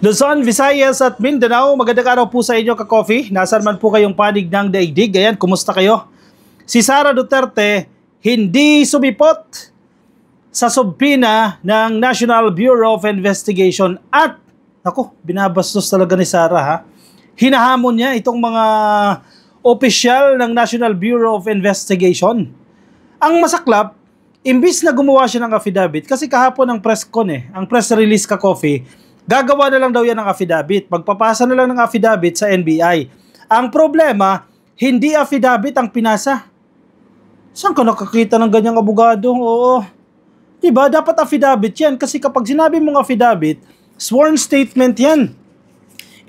Luzon, Visayas at Mindanao, magandang araw po sa inyo ka-coffee. Nasaan man po kayong panig ng daigdig. Ayan, kumusta kayo? Si Sara Duterte hindi sumipot sa subpina ng National Bureau of Investigation at, binabastos talaga ni Sara ha. Hinahamon niya itong mga opisyal ng National Bureau of Investigation. Ang masaklap, imbis na gumawa siya ng affidavit, kasi kahapon ang press con ang press release ka-coffee, gagawa na lang daw yan ng affidavit. Magpapasa na lang ng affidavit sa NBI. Ang problema, hindi affidavit ang pinasa. Saan ka nakakita ng ganyang abogado? Oo. Diba? Dapat affidavit yan. Kasi kapag sinabi mong affidavit, sworn statement yan.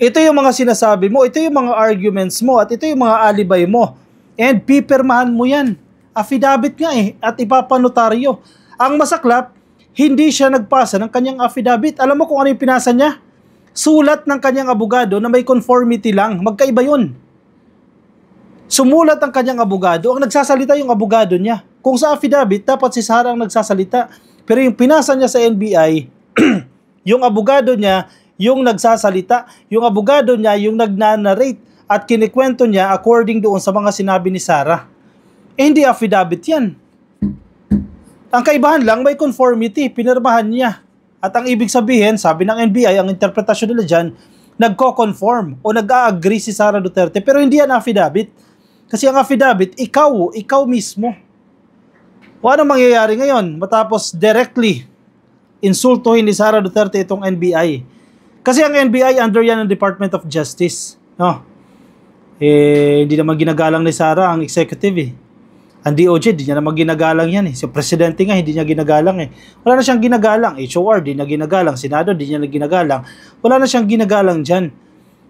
Ito yung mga sinasabi mo, ito yung mga arguments mo, at ito yung mga alibay mo. And pipirmahan mo yan. Affidavit nga at ipapanotaryo. Ang masaklap, hindi siya nagpasa ng kanyang affidavit. Alam mo kung ano yung pinasa niya? Sulat ng kanyang abogado na may conformity lang. Magkaiba yun. Sumulat ang kanyang abogado. Ang nagsasalita yung abogado niya. Kung sa affidavit, dapat si Sara ang nagsasalita. Pero yung pinasa niya sa NBI, yung abogado niya, yung nagsasalita. Yung abogado niya, yung nagnanarrate. At kinikwento niya according doon sa mga sinabi ni Sara. Hindi affidavit yan. Ang kaibahan lang, may conformity, pinirmahan niya. At ang ibig sabihin, sabi ng NBI, ang interpretasyon nila dyan, nagko-conform o nag-a-agree si Sara Duterte. Pero hindi yan affidavit. Kasi ang affidavit, ikaw mismo. O ano mangyayari ngayon? Matapos directly insultuhin ni Sara Duterte itong NBI. Kasi ang NBI, under yan ng Department of Justice. No? Hindi naman ginagalang ni Sara ang executive Ang DOJ, di niya naman ginagalang yan Si Presidente nga, hindi niya ginagalang Wala na siyang ginagalang. HOR, di niya ginagalang. Senado, di niya ginagalang. Wala na siyang ginagalang dyan.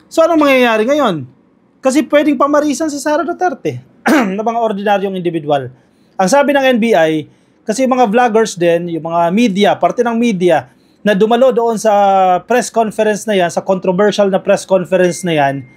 So, anong mangyayari ngayon? Kasi pwedeng pamarisan si Sara Duterte na mga ordinaryong individual. Ang sabi ng NBI, kasi yung mga vloggers din, yung mga media, parte ng media, na dumalo doon sa press conference na yan, sa controversial na press conference na yan,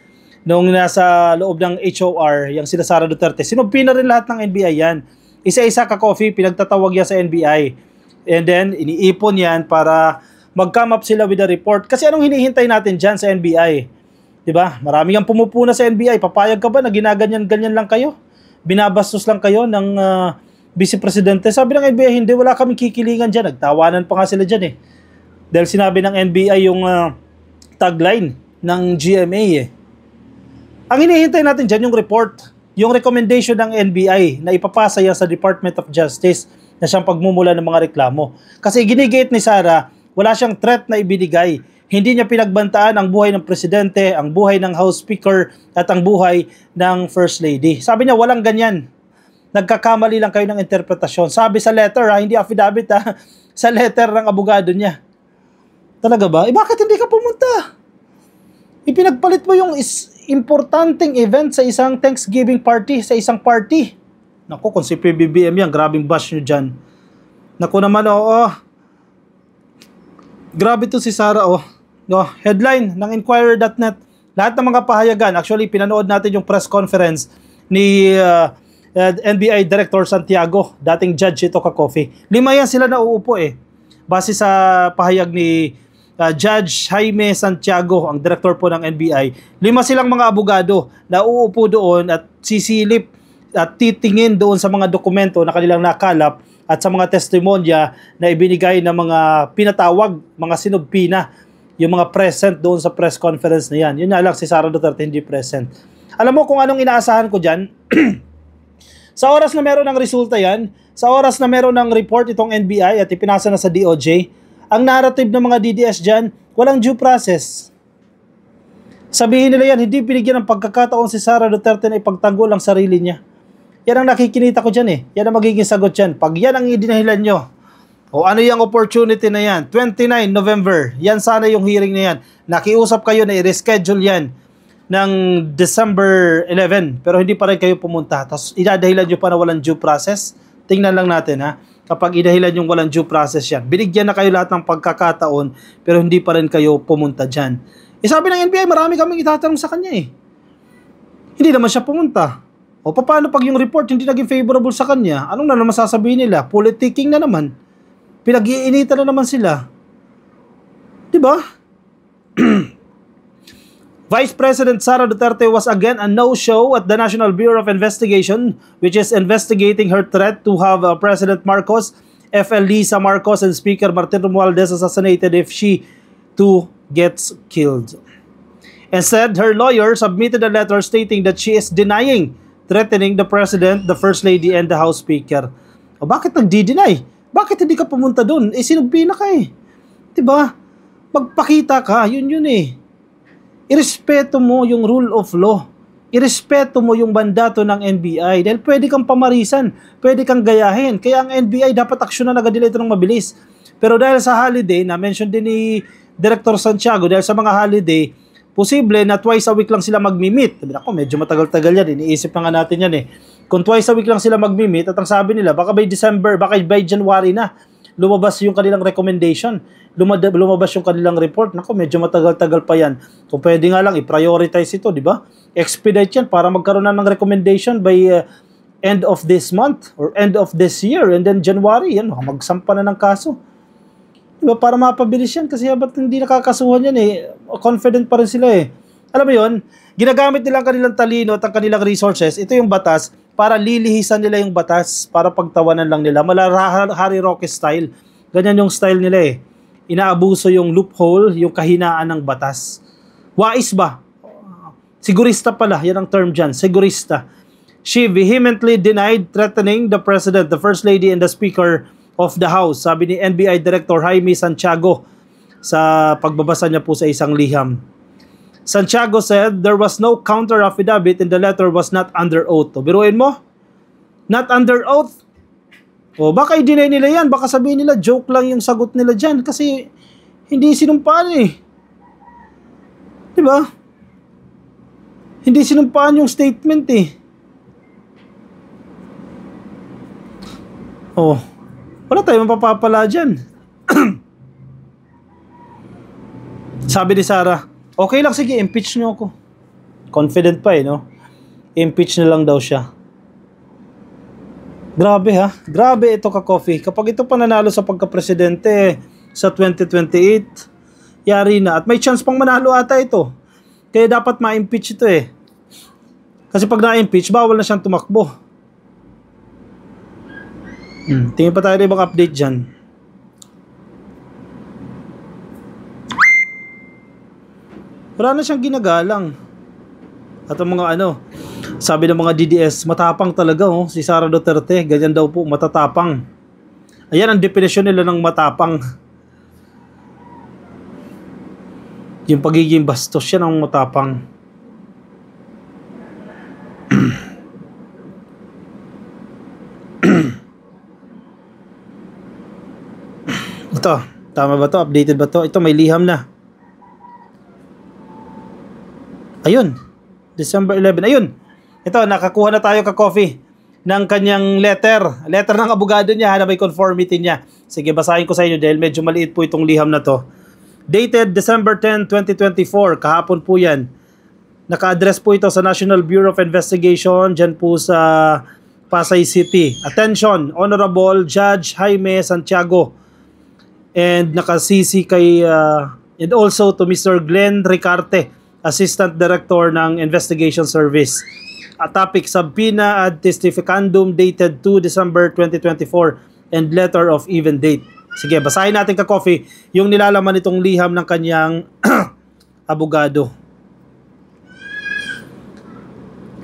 noong nasa loob ng HOR, yung sila Sara Duterte, sinumpi na rin lahat ng NBI yan. Isa-isa ka-coffee, pinagtatawag yan sa NBI. And then, iniipon yan para mag-come up sila with a report. Kasi anong hinihintay natin dyan sa NBI? Diba? Marami ang pumupuna sa NBI. Papayag ka ba na ginaganyan-ganyan lang kayo? Binabastos lang kayo ng Vice Presidente? Sabi ng NBI, hindi, wala kaming kikilingan dyan. Nagtawanan pa nga sila dyan Dahil sinabi ng NBI yung tagline ng GMA Ang hinihintay natin dyan yung report, yung recommendation ng NBI na ipapasa yan sa Department of Justice na siyang pagmumula ng mga reklamo. Kasi ginigate ni Sara, wala siyang threat na ibinigay. Hindi niya pinagbantaan ang buhay ng Presidente, ang buhay ng House Speaker, at ang buhay ng First Lady. Sabi niya, walang ganyan. Nagkakamali lang kayo ng interpretasyon. Sabi sa letter, hindi affidavit sa letter ng abogado niya. Talaga ba? Bakit hindi ka pumunta? Ipinagpalit mo yung importanteng event sa isang Thanksgiving party, sa isang party. Naku, kung si PBBM yan, grabing bash nyo dyan. Naku naman, grabe to si Sara, headline ng Inquirer.net. Lahat ng mga pahayagan, actually, pinanood natin yung press conference ni NBI Director Santiago, dating judge ito ka-coffee. 5 yan sila na uupo Base sa pahayag ni Judge Jaime Santiago, ang director po ng NBI, 5 silang mga abogado na uupo doon at sisilip at titingin doon sa mga dokumento na kanilang nakalap at sa mga testimonya na ibinigay ng mga pinatawag, mga sinubpina, yung mga present doon sa press conference na yan. Yun nga lang, si Sara Duterte hindi present. Alam mo kung anong inaasahan ko dyan? Sa oras na meron ng resulta yan, sa oras na meron ng report itong NBI at ipinasa na sa DOJ, ang narrative ng mga DDS dyan, walang due process. Sabihin nila yan, hindi binigyan ng pagkakataon si Sara Duterte na ipagtanggol ang sarili niya. Yan ang nakikinita ko dyan Yan ang magiging sagot dyan. Pag yan ang idinahilan nyo, o ano yung opportunity na yan, 29 November, yan sana yung hearing na yan. Nakiusap kayo na i-reschedule yan ng December 11, pero hindi pa rin kayo pumunta. Tapos idadahilan nyo pa na walang due process. Tingnan lang natin kapag idahilan yung walang due process yan. Binigyan na kayo lahat ng pagkakataon, pero hindi pa rin kayo pumunta dyan. Sabi ng NBI, marami kaming itatanong sa kanya Hindi naman siya pumunta. O paano pag yung report hindi naging favorable sa kanya? Anong na naman sasabihin nila? Politicking na naman. Pinag-iinitan na naman sila. Diba? Vice President Sara Duterte was again a no-show at the National Bureau of Investigation, which is investigating her threat to have President Marcos, FL Lisa Marcos, and Speaker Martin Romualdez assassinated if she too gets killed. Instead, her lawyer submitted a letter stating that she is denying threatening the President, the First Lady, and the House Speaker. O bakit nagdi-deny? Bakit hindi ka pumunta dun? Sinugbi na ka eh. Diba? Magpakita ka, yun eh. Irespeto mo yung rule of law. Irespeto mo yung mandato ng NBI dahil pwede kang pamarisan, pwede kang gayahin. Kaya ang NBI dapat aksyonan agad nila ito ng mabilis. Pero dahil sa holiday, na-mention din ni Director Santiago, dahil sa mga holiday, posible na twice a week lang sila mag-meet. Ako, medyo matagal-tagal yan. Iniisip na nga natin yan eh. Kung twice a week lang sila mag-meet at ang sabi nila, baka by December, baka by January na, lumabas yung kanilang recommendation, lumabas yung kanilang report. Nako, medyo matagal-tagal pa yan. Kung pwede nga lang, i-prioritize ito, di ba? Expedite yan para magkaroon na ng recommendation by end of this month or end of this year. And then January, yan, magsampa na ng kaso. Di ba? Para mapabilis yan. Kasi ba't hindi nakakasuhan yan eh? Confident pa rin sila eh. Alam mo yun, ginagamit nila ang kanilang talino at ang kanilang resources. Ito yung batas para lilihisan nila yung batas para pagtawanan lang nila. Mala Harry Roque style. Ganyan yung style nila eh. Inaabuso yung loophole, yung kahinaan ng batas. Wais ba? Sigurista pala, yan ang term dyan. Sigurista. She vehemently denied threatening the President, the First Lady, and the Speaker of the House. Sabi ni NBI Director Jaime Santiago sa pagbabasa niya po sa isang liham. Santiago said there was no counter affidavit and the letter was not under oath. O, biruin mo? Not under oath? O, baka i-deny nila yan. Baka sabihin nila, joke lang yung sagot nila dyan. Kasi, hindi sinumpaan eh. Diba? Hindi sinumpaan yung statement eh. O, wala tayong mapapapala dyan. Sabi ni Sara, okay lang, sige, impeach nyo ako. Confident pa eh, no? Impeach na lang daw siya. Grabe ha? Grabe ito ka-coffee. Kapag ito pananalo sa pagka-presidente sa 2028, yari na. At may chance pang manalo ata ito. Kaya dapat ma-impeach ito eh. Kasi pag na-impeach, bawal na siyang tumakbo. Tingin pa tayo na ibang update dyan. Wala na siyang ginagalang. At ang mga sabi ng mga DDS, matapang talaga si Sara Duterte. Ganyan daw po, matatapang. Ayan ang definisyon nila ng matapang. Yung pagiging bastos siya ng matapang. Ito, tama ba to? Updated ba to? Ito, may liham na. Ayun, December 11. Ayun, ito, nakakuha na tayo ka-coffee ng kanyang letter. Letter ng abogado niya na may conformity niya. Sige, basahin ko sa inyo dahil medyo maliit po itong liham na to. Dated December 10, 2024. Kahapon po yan. Naka-address po ito sa National Bureau of Investigation dyan po sa Pasay City. Attention, Honorable Judge Jaime Santiago. And naka-CC kay and also to Mr. Glenn Ricarte, Assistant Director ng Investigation Service. A topic, subpoena ad testificandum dated 2 December 2024 and letter of even date. Sige, basahin natin ka-coffee yung nilalaman nitong liham ng kanyang abogado.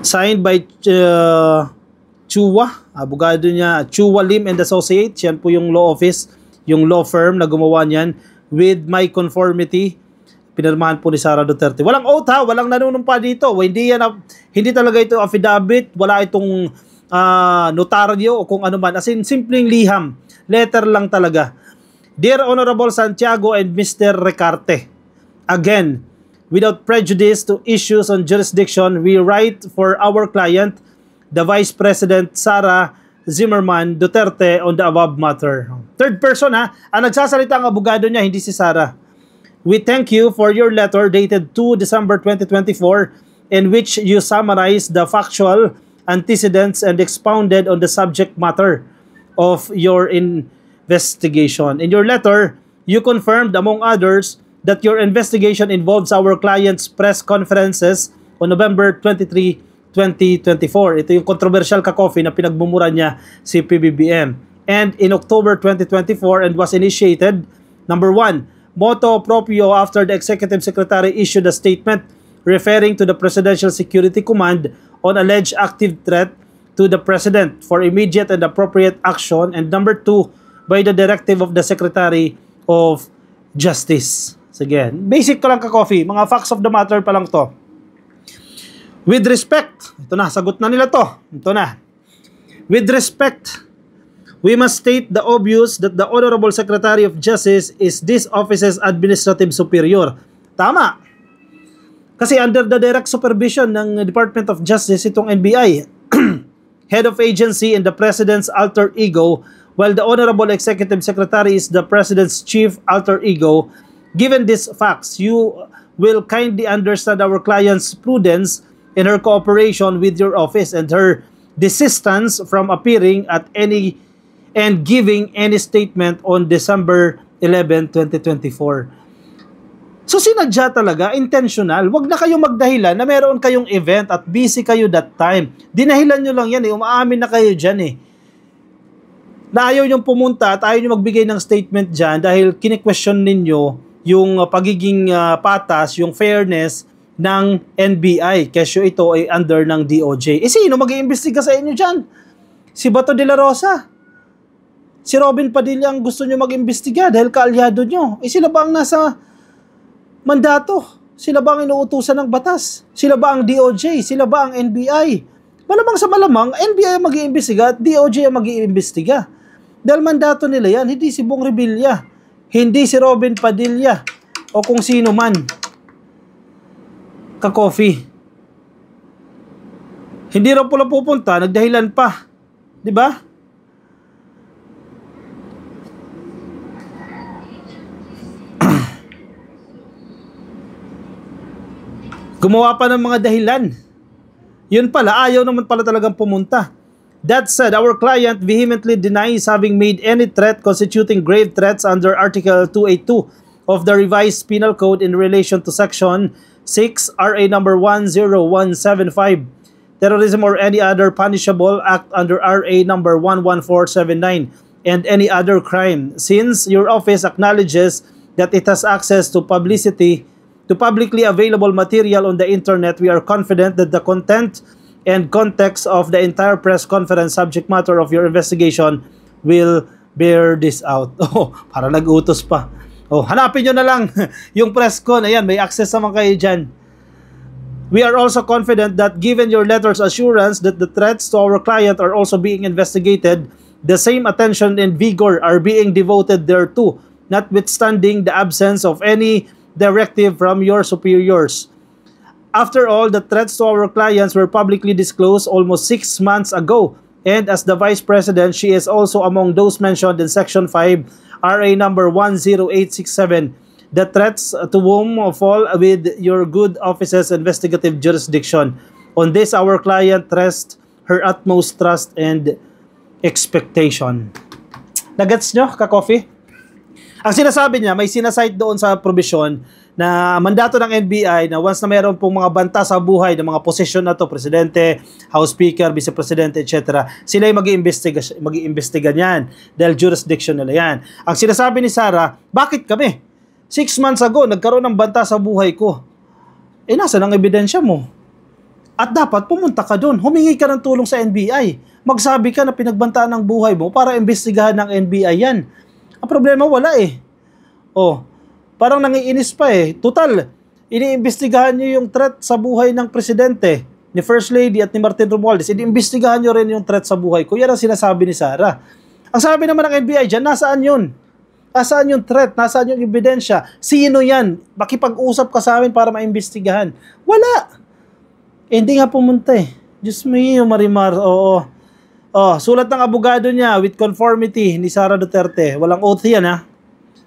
Signed by Chua, abogado niya, Chua Lim and Associates. Yan po yung law office, yung law firm na gumawa niyan with my conformity. Pinirmahan po ni Sara Duterte. Walang oath ha, walang nanunumpa dito. Hindi talaga ito affidavit, wala itong notaryo o kung ano man. As in, simpleng liham. Letter lang talaga. Dear Honorable Santiago and Mr. Ricarte, again, without prejudice to issues on jurisdiction, we write for our client, the Vice President Sara Zimmerman Duterte, on the above matter. Third person ha, ang nagsasalita ang abogado niya, hindi si Sara. We thank you for your letter dated 2 December 2024 in which you summarized the factual antecedents and expounded on the subject matter of your investigation. In your letter, you confirmed, among others, that your investigation involves our client's press conferences on November 23, 2024. Ito yung controversial ka-coffee na pinagbumura niya si PBBM. And in October 2024 and was initiated, number 1, motu proprio after the Executive Secretary issued a statement referring to the Presidential Security Command on alleged active threat to the President for immediate and appropriate action, and number 2, by the directive of the Secretary of Justice. Sige, basic ko lang ka-coffee, mga facts of the matter pa lang to. With respect, ito na, sagot na nila to. Ito na. With respect, we must state the obvious that the Honorable Secretary of Justice is this office's administrative superior. Tama. Kasi under the direct supervision ng Department of Justice itong NBI, head of agency and the President's alter ego, while the Honorable Executive Secretary is the President's chief alter ego. Given these facts, you will kindly understand our client's prudence in her cooperation with your office and her desistance from appearing at any and giving any statement on December 11, 2024. So sinadya talaga, intentional. Wag na kayong magdahilan na meron kayong event at busy kayo that time. Dinahilan nyo lang yan eh, umaamin na kayo dyan eh. Na ayaw nyong pumunta at ayaw nyo magbigay ng statement dyan dahil kine-question ninyo yung pagiging patas, yung fairness ng NBI. Kesyo ito ay under ng DOJ. Eh sino mag-iimbestiga sa inyo dyan? Si Bato de la Rosa. Si Robin Padilla ang gusto nyo mag-imbestiga dahil kaalyado nyo. Eh sila ba ang nasa mandato? Sila ba ang inuutusan ng batas? Sila ba ang DOJ? Sila ba ang NBI? Malamang sa malamang, NBI ang mag-iimbestiga at DOJ ang mag-iimbestiga. Dahil mandato nila yan, hindi si Bong Revilla, hindi si Robin Padilla, o kung sino man. Ka-coffee. Hindi raw pula pupunta, nagdahilan pa. Di ba? Gumawa pa ng mga dahilan. Yun pala, ayaw naman pala talagang pumunta. That said, our client vehemently denies having made any threat constituting grave threats under Article 282 of the Revised Penal Code in relation to Section 6, RA number 10175, terrorism or any other punishable act under RA number 11479, and any other crime. Since your office acknowledges that it has access to publicly available material on the internet, we are confident that the content and context of the entire press conference subject matter of your investigation will bear this out. Oh, para nag-utos pa. Oh, hanapin nyo na lang yung press con. Ayan, may access naman kayo dyan. We are also confident that given your letter's assurance that the threats to our client are also being investigated, the same attention and vigor are being devoted thereto, notwithstanding the absence of any directive from your superiors. After all, the threats to our clients were publicly disclosed almost 6 months ago, and as the Vice President, she is also among those mentioned in Section 5, RA number 10867. The threats to whom fall with your good office's investigative jurisdiction. On this, our client rests her utmost trust and expectation. Nagets nyo, ka-coffee? Ang sinasabi niya, may sinasite doon sa provision na mandato ng NBI na once na mayroon pong mga banta sa buhay ng mga posisyon na to, Presidente, House Speaker, Vice Presidente, etc., sila ay mag-iimbestiga niyan dahil jurisdiction nila yan. Ang sinasabi ni Sara, bakit kami? 6 months ago, nagkaroon ng banta sa buhay ko. Eh, nasa ng ebidensya mo? At dapat pumunta ka doon, humingi ka ng tulong sa NBI. Magsabi ka na pinagbantaan ng buhay mo para imbestigahan ng NBI yan. Ang problema, wala eh. Oh, parang nangiinis pa eh. Total, iniimbestigahan nyo yung threat sa buhay ng Presidente, ni First Lady at ni Martin Romualdez. Iniimbestigahan nyo rin yung threat sa buhay ko. Yan ang sinasabi ni Sara. Ang sabi naman ng NBI dyan, nasaan yun? Nasaan yung threat? Nasaan yung ebidensya? Sino yan? Makipag-usap ka sa amin para maimbestigahan. Wala. Eh, hindi nga pumunta eh. Diyos me, Marimar. Oo. Oh, sulat ng abogado niya with conformity ni Sara Duterte. Walang oath yan ha.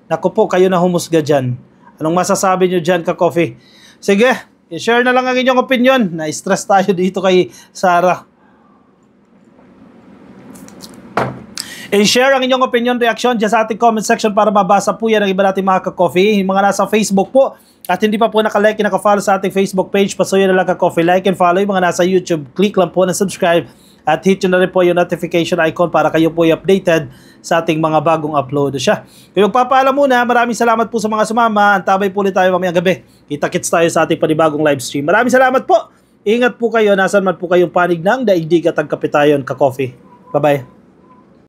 Naku po, kayo na humusga dyan. Anong masasabi nyo dyan, ka-coffee? Sige, i-share na lang ang inyong opinion. Na-stress tayo dito kay Sara. I-share ang inyong opinion, reaction dyan sa ating comment section para mabasa po yan ng iba natin mga ka-coffee. Yung mga nasa Facebook po at hindi pa po nakalike, naka-follow sa ating Facebook page, pasuyo na lang ka-coffee, like and follow. Yung mga nasa YouTube, click lang po na subscribe at hit nyo na rin po yung notification icon para kayo po updated sa ating mga bagong upload siya. Kaya magpapaalam muna, maraming salamat po sa mga sumama. Antabay po ulit tayo mamayang gabi. Kita-kits tayo sa ating panibagong live stream. Maraming salamat po. Ingat po kayo, nasan man po kayong panig ng daigdig at ang kapitayon ka-coffee. Bye-bye.